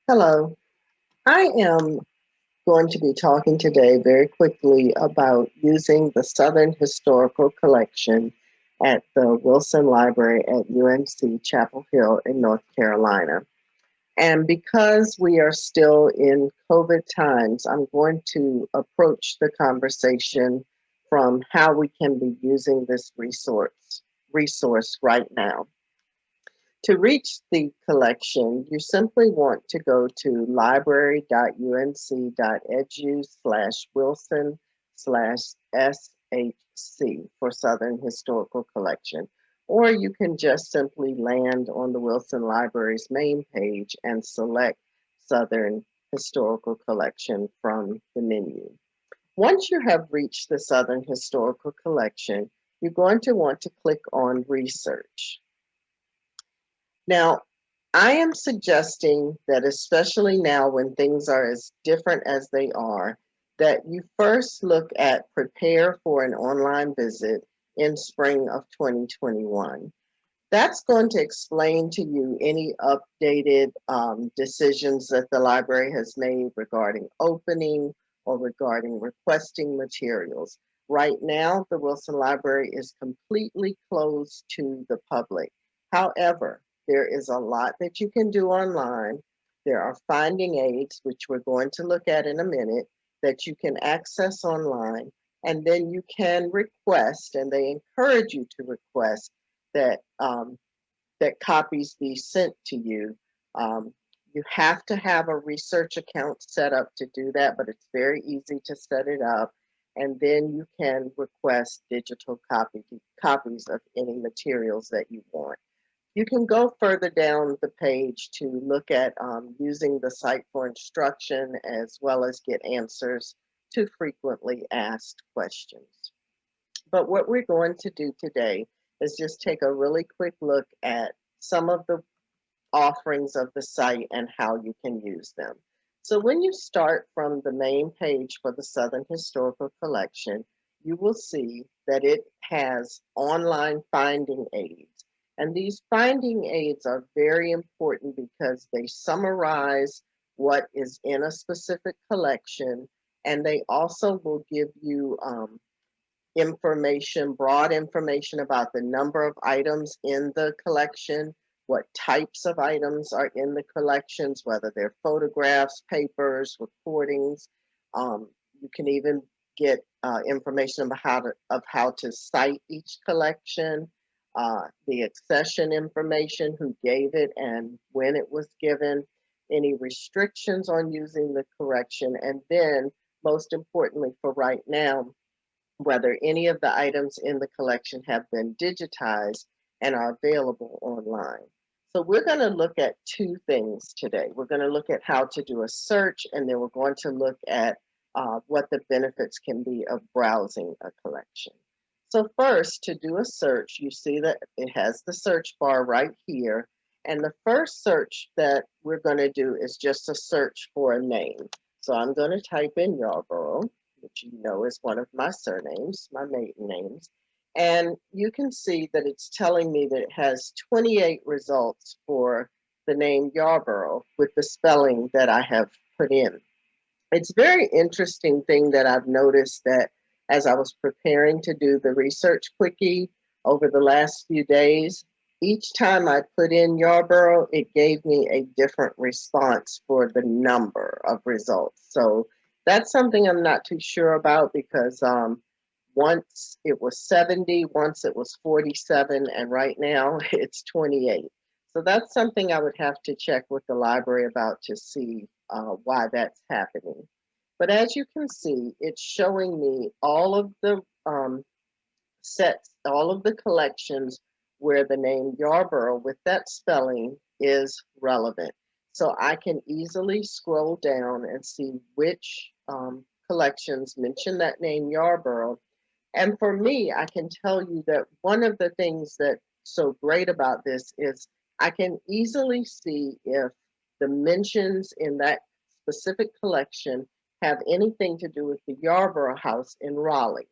Hello. I am going to be talking today very quickly about using the Southern Historical Collection at the Wilson Library at UNC Chapel Hill in North Carolina. And because we are still in COVID times, I'm going to approach the conversation from how we can be using this resource right now. To reach the collection, you simply want to go to library.unc.edu/Wilson/SHC for Southern Historical Collection. Or you can just simply land on the Wilson Library's main page and select Southern Historical Collection from the menu. Once you have reached the Southern Historical Collection, you're going to want to click on Research. Now, I am suggesting that, especially now when things are as different as they are, that you first look at Prepare for an Online Visit in spring of 2021. That's going to explain to you any updated decisions that the library has made regarding opening or regarding requesting materials. Right now, the Wilson Library is completely closed to the public. However, there is a lot that you can do online. There are finding aids, which we're going to look at in a minute, that you can access online. And then you can request, and they encourage you to request that that copies be sent to you. You have to have a research account set up to do that, but it's very easy to set it up. And then you can request digital copies of any materials that you want. You can go further down the page to look at using the site for instruction as well as get answers to frequently asked questions. But what we're going to do today is just take a really quick look at some of the offerings of the site and how you can use them. So when you start from the main page for the Southern Historical Collection, you will see that it has online finding aids. And these finding aids are very important because they summarize what is in a specific collection, and they also will give you broad information about the number of items in the collection, what types of items are in the collections, whether they're photographs, papers, recordings. You can even get information about how to cite each collection, the accession information, who gave it and when it was given, any restrictions on using the collection, and then most importantly for right now, whether any of the items in the collection have been digitized and are available online. So we're going to look at two things today. We're going to look at how to do a search, and then we're going to look at what the benefits can be of browsing a collection. So first, to do a search, you see that it has the search bar right here. And the first search that we're going to do is just a search for a name. So I'm going to type in Yarborough, which you know is one of my surnames, my maiden names. And you can see that it's telling me that it has 28 results for the name Yarborough with the spelling that I have put in. It's very interesting thing that I've noticed that as I was preparing to do the research quickie over the last few days, each time I put in Yarborough, it gave me a different response for the number of results. So that's something I'm not too sure about because once it was 70, once it was 47, and right now it's 28. So that's something I would have to check with the library about to see why that's happening. But as you can see, it's showing me all of the sets, all of the collections where the name Yarborough with that spelling is relevant. So I can easily scroll down and see which collections mention that name Yarborough. And for me, I can tell you that one of the things that's so great about this is I can easily see if the mentions in that specific collection have anything to do with the Yarborough House in Raleigh,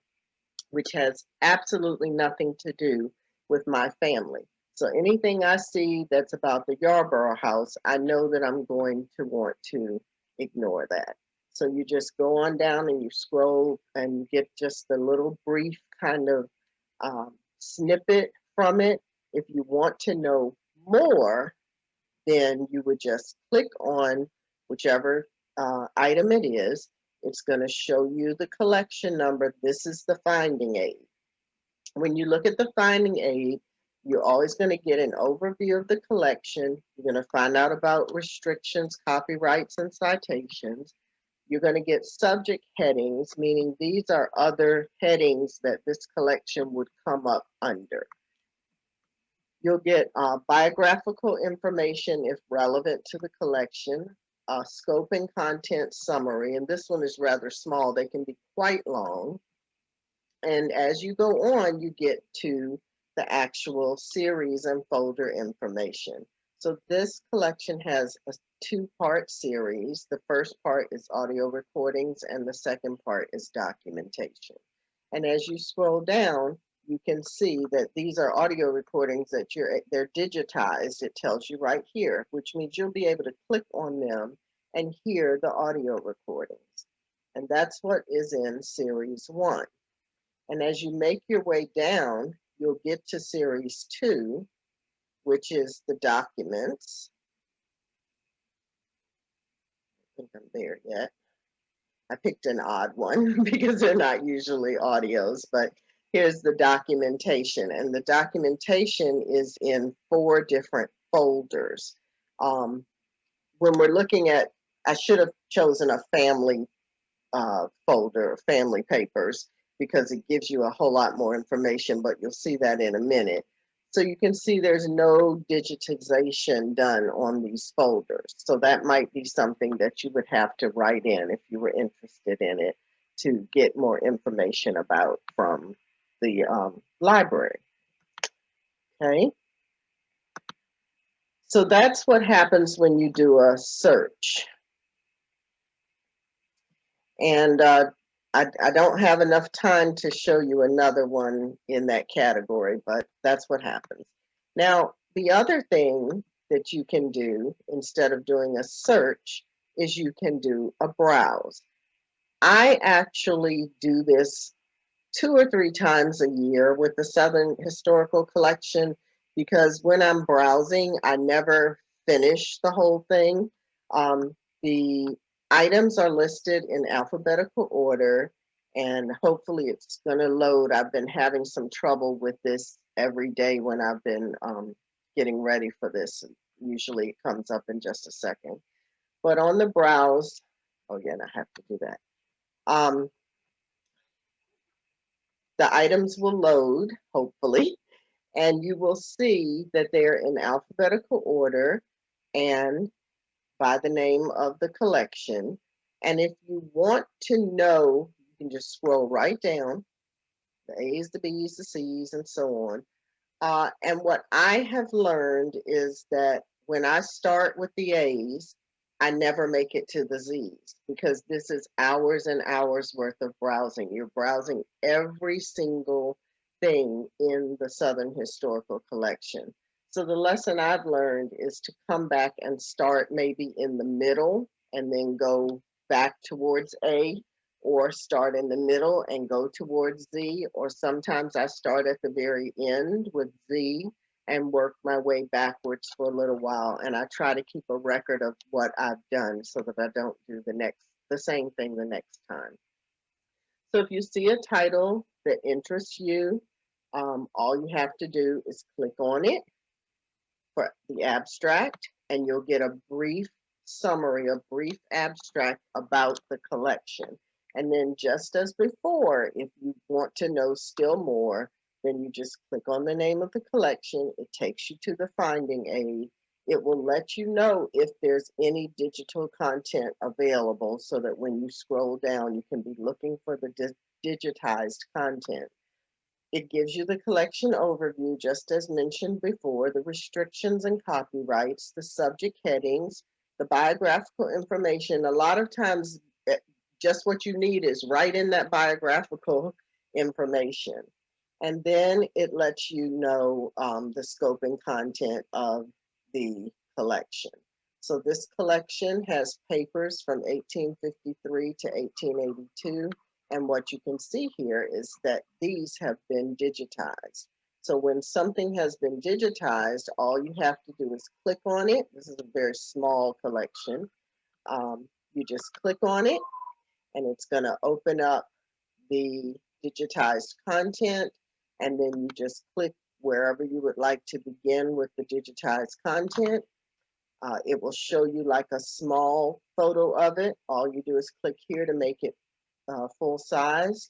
which has absolutely nothing to do with my family. So anything I see that's about the Yarborough house, I know that I'm going to want to ignore that. So you just go on down and you scroll and get just a little brief kind of snippet from it. If you want to know more, then you would just click on whichever item it is. It's going to show you the collection number. This is the finding aid. When you look at the finding aid, you're always going to get an overview of the collection. You're going to find out about restrictions, copyrights, and citations. You're going to get subject headings, meaning these are other headings that this collection would come up under. You'll get biographical information if relevant to the collection, scope and content summary, and this one is rather small. They can be quite long. And as you go on, you get to the actual series and folder information. So this collection has a two-part series. The first part is audio recordings, and the second part is documentation. And as you scroll down, you can see that these are audio recordings that they're digitized. It tells you right here, which means you'll be able to click on them and hear the audio recordings. And that's what is in series 1. And as you make your way down, you'll get to series 2, which is the documents. I think I'm there yet. I picked an odd one because they're not usually audios, but here's the documentation. And the documentation is in 4 different folders. When we're looking at, I should have chosen a family folder, family papers, because it gives you a whole lot more information, but you'll see that in a minute. So you can see there's no digitization done on these folders. So that might be something that you would have to write in if you were interested in it to get more information about from the library. Okay. So that's what happens when you do a search. And I don't have enough time to show you another one in that category, but that's what happens. Now, the other thing that you can do instead of doing a search is you can do a browse. I actually do this 2 or 3 times a year with the Southern Historical Collection because when I'm browsing, I never finish the whole thing. The items are listed in alphabetical order, and hopefully it's going to load. I've been having some trouble with this every day when I've been getting ready for this. Usually it comes up in just a second. But on the browse, oh yeah, I have to do that. The items will load, hopefully, and you will see that they're in alphabetical order and by the name of the collection. And if you want to know, you can just scroll right down, the A's, the B's, the C's, and so on. And what I have learned is that when I start with the A's, I never make it to the Z's because this is hours and hours worth of browsing. You're browsing every single thing in the Southern Historical Collection. So the lesson I've learned is to come back and start maybe in the middle and then go back towards A, or start in the middle and go towards Z, or sometimes I start at the very end with Z and work my way backwards for a little while. And I try to keep a record of what I've done so that I don't do the same thing the next time. So if you see a title that interests you, all you have to do is click on it for the abstract, and you'll get a brief summary, a brief abstract about the collection. And then just as before, if you want to know still more, then you just click on the name of the collection. It takes you to the finding aid. It will let you know if there's any digital content available so that when you scroll down, you can be looking for the digitized content. It gives you the collection overview, just as mentioned before, the restrictions and copyrights, the subject headings, the biographical information. A lot of times, just what you need is right in that biographical information. And then it lets you know the scope and content of the collection. So this collection has papers from 1853 to 1882. And what you can see here is that these have been digitized. So when something has been digitized, all you have to do is click on it. This is a very small collection. You just click on it and it's going to open up the digitized content, and then you just click wherever you would like to begin with the digitized content. It will show you like a small photo of it. All you do is click here to make it full size,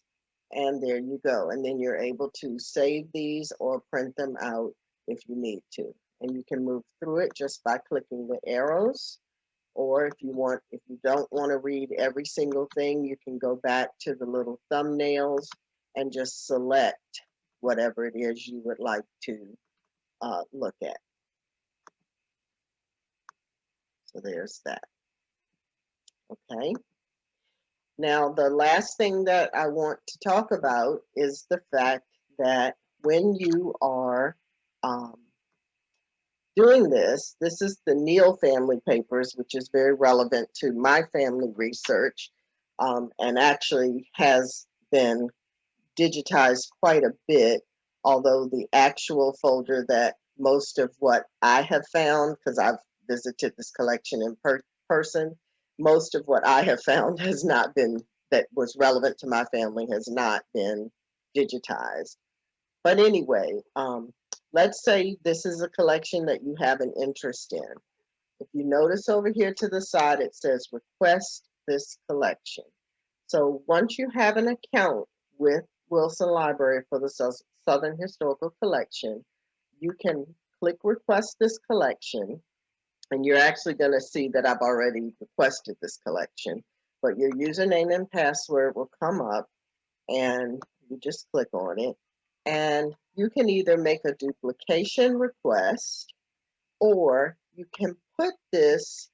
and there you go. And then you're able to save these or print them out if you need to. And you can move through it just by clicking the arrows. Or if you don't want to read every single thing, you can go back to the little thumbnails and just select whatever it is you would like to look at. So there's that. Okay. Now, the last thing that I want to talk about is the fact that when you are doing this is the Neal family papers, which is very relevant to my family research, and actually has been digitized quite a bit, although the actual folder that most of what I have found, because I've visited this collection in person, most of what I have found has not been, that was relevant to my family, has not been digitized. But anyway, let's say this is a collection that you have an interest in. If you notice over here to the side, it says request this collection. So once you have an account with Wilson Library for the Southern Historical Collection, you can click request this collection, and you're actually going to see that I've already requested this collection, but your username and password will come up, and you just click on it. And you can either make a duplication request, or you can put this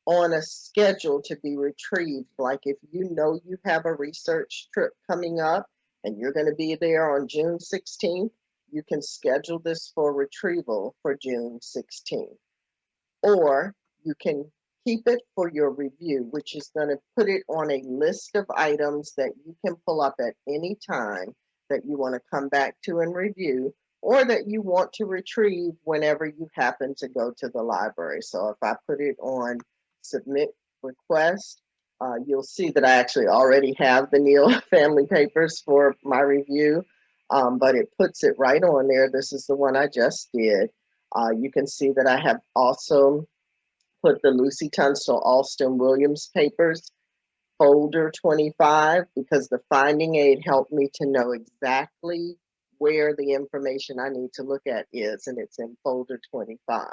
on a schedule to be retrieved. Like if you know you have a research trip coming up and you're going to be there on June 16th, you can schedule this for retrieval for June 16th. Or you can keep it for your review, which is going to put it on a list of items that you can pull up at any time that you want to come back to and review, or that you want to retrieve whenever you happen to go to the library. So if I put it on submit request, you'll see that I actually already have the Neal family papers for my review, but it puts it right on there. This is the one I just did. You can see that I have also put the Lucy Tunstall Alston Williams papers, folder 25, because the finding aid helped me to know exactly where the information I need to look at is, and it's in folder 25.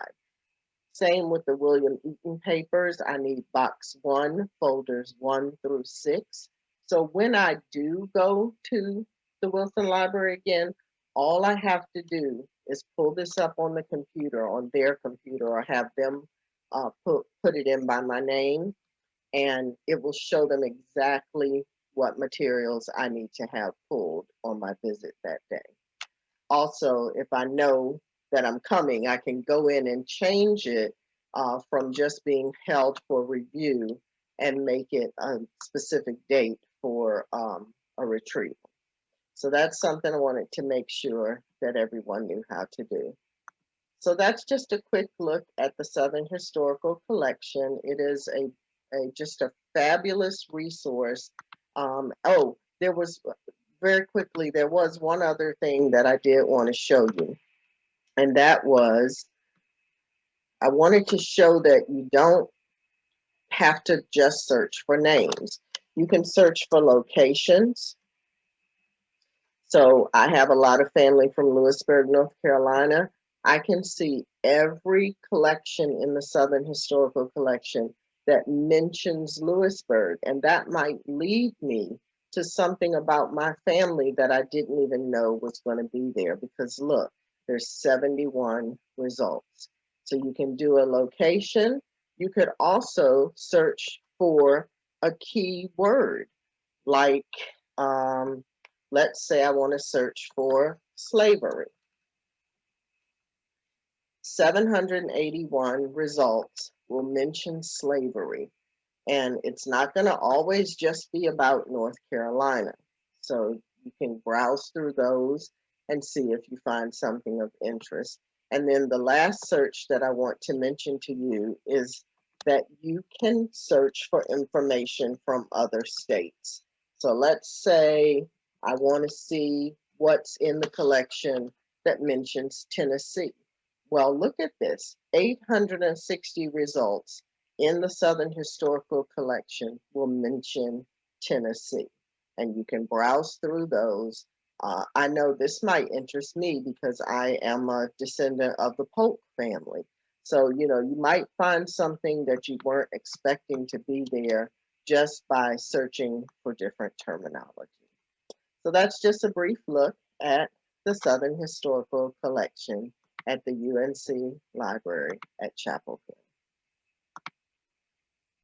Same with the William Eaton papers. I need box 1, folders 1 through 6. So when I do go to the Wilson Library again, all I have to do is pull this up on the computer, on their computer, or have them put it in by my name, and it will show them exactly what materials I need to have pulled on my visit that day. Also, if I know that I'm coming, I can go in and change it from just being held for review and make it a specific date for a retrieval. So that's something I wanted to make sure that everyone knew how to do. So that's just a quick look at the Southern Historical Collection. It is just a fabulous resource. Oh, there was, very quickly, there was one other thing that I did want to show you. And that was, I wanted to show that you don't have to just search for names. You can search for locations. So I have a lot of family from Lewisburg, North Carolina. I can see every collection in the Southern Historical Collection that mentions Lewisburg, and that might lead me to something about my family that I didn't even know was going to be there, because look, there's 71 results. So you can do a location. You could also search for a key word, like Let's say I want to search for slavery. 781 results will mention slavery, and it's not going to always just be about North Carolina. So you can browse through those and see if you find something of interest. And then the last search that I want to mention to you is that you can search for information from other states. So let's say I want to see what's in the collection that mentions Tennessee. Well, look at this, 860 results in the Southern Historical Collection will mention Tennessee, and you can browse through those. I know this might interest me because I am a descendant of the Polk family. So, you might find something that you weren't expecting to be there just by searching for different terminology. So that's just a brief look at the Southern Historical Collection at the UNC Library at Chapel Hill.